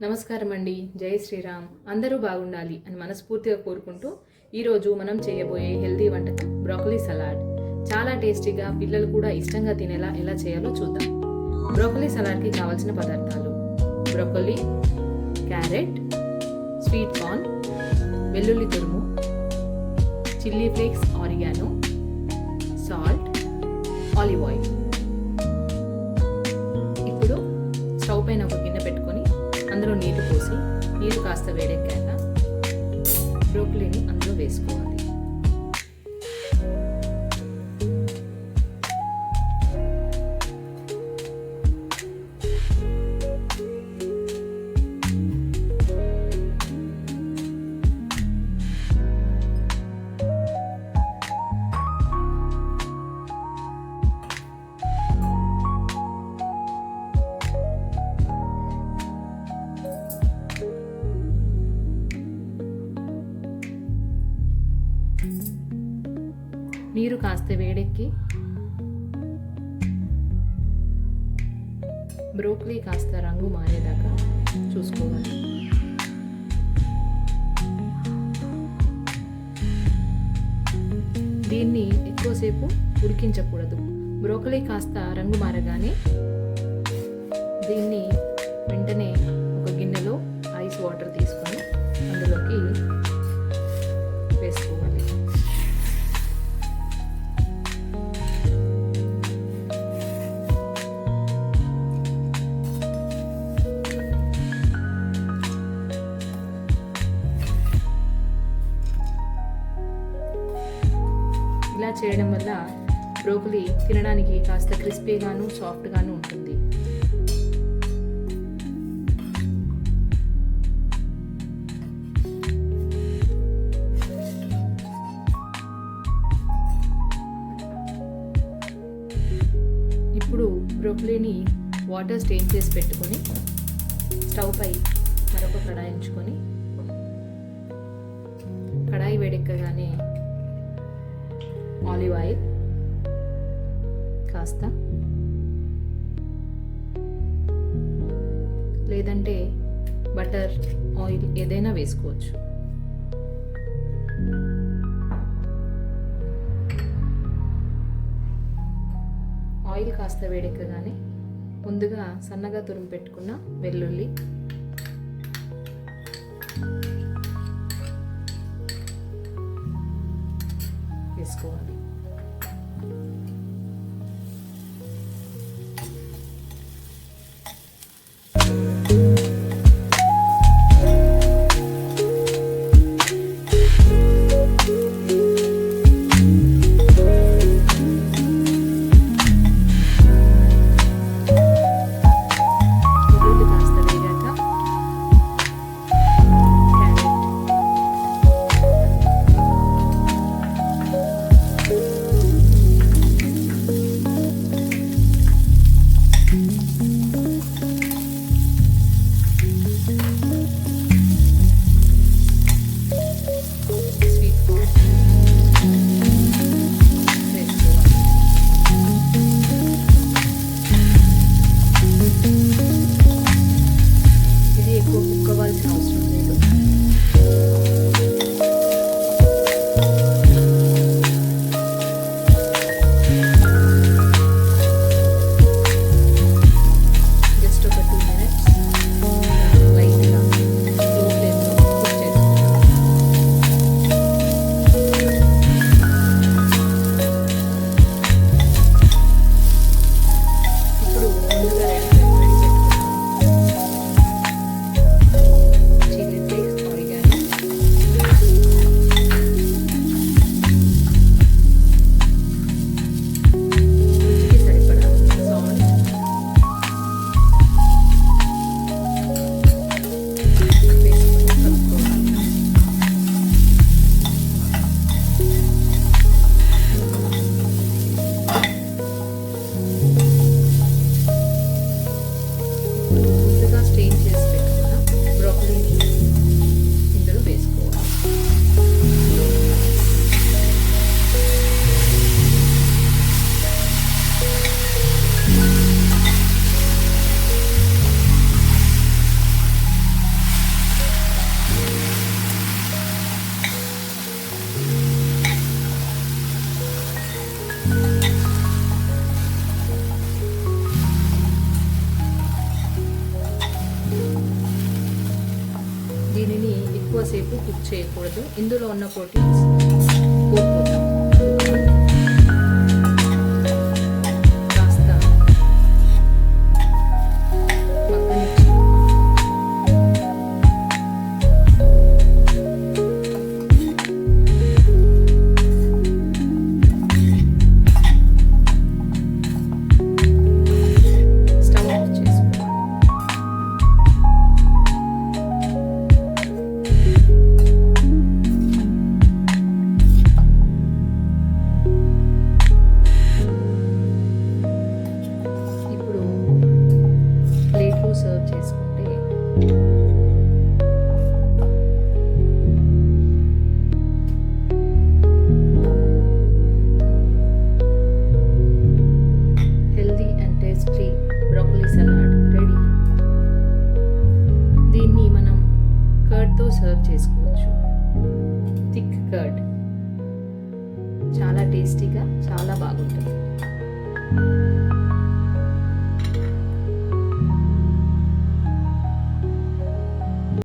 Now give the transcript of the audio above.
నమస్కారం అండి. జై శ్రీరామ్. అందరూ బాగుండాలి అని మనస్ఫూర్తిగా కోరుకుంటూ ఈరోజు మనం చేయబోయే హెల్తీ వంటకం బ్రోకలీ సలాడ్. చాలా టేస్టీగా పిల్లలు కూడా ఇష్టంగా తినేలా ఎలా చేయాలో చూద్దాం. బ్రోకలీ సలాడ్కి కావాల్సిన పదార్థాలు: బ్రోకలీ, క్యారెట్, స్వీట్ కార్న్, వెల్లుల్లి తురుము, chilli flakes, oregano, salt, olive oil. ఇప్పుడు స్టవ్ పైన ఒక గిన్నె పెట్టుకొని అందులో నీళ్లు పోసి నీరు కాస్త వేడెక్కాక బ్రోకలీని అందులో వేసుకోవాలి. నీరు కాస్త వేడెక్కి బ్రోకలీ కాస్త రంగు మారేదాకా చూసుకోవాలి. దీన్ని ఎక్కువసేపు ఉడికించకూడదు. బ్రోకలీ కాస్త రంగు మారగానే దీన్ని వెంటనే ఒక గిన్నెలో ఐస్ వాటర్ తీసుకొని అందులోకి వేసుకోవాలి. ఇలా చేయడం వల్ల బ్రోకలీ తినడానికి కాస్త క్రిస్పీగాను సాఫ్ట్గాను ఉంటుంది. ఇప్పుడు బ్రోకలీని వాటర్ స్టెయిన్ చేసి పెట్టుకొని స్టవ్ పై మరొక కడాయి ఉంచుకొని కడాయి వేడెక్కగానే ఆలివ్ ఆయిల్ కాస్త, లేదంటే బటర్, ఆయిల్ ఏదైనా వేసుకోవచ్చు. ఆయిల్ కాస్త వేడెక్కగానే ముందుగా సన్నగా తురుము పెట్టుకున్న వెల్లుల్లి, వేసుకోవాలి. చిల్లీ ఎక్కువసేపు కుక్ చేయకూడదు. ఇందులో ఉన్న ప్రోటీన్స్ కోల్పోతాం. కాస్త మగ్గనిచ్చి స్టవ్ ఆఫ్ చేసుకోవాలి. ఇప్పుడు ప్లేట్లో సర్వ్ చేసుకుంటే healthy and tasty broccoli salad ready. దీన్ని మనం కర్డ్తో సర్వ్ చేసుకోవచ్చు. థిక్ కర్డ్ చాలా టేస్టీగా చాలా బాగుంటుంది.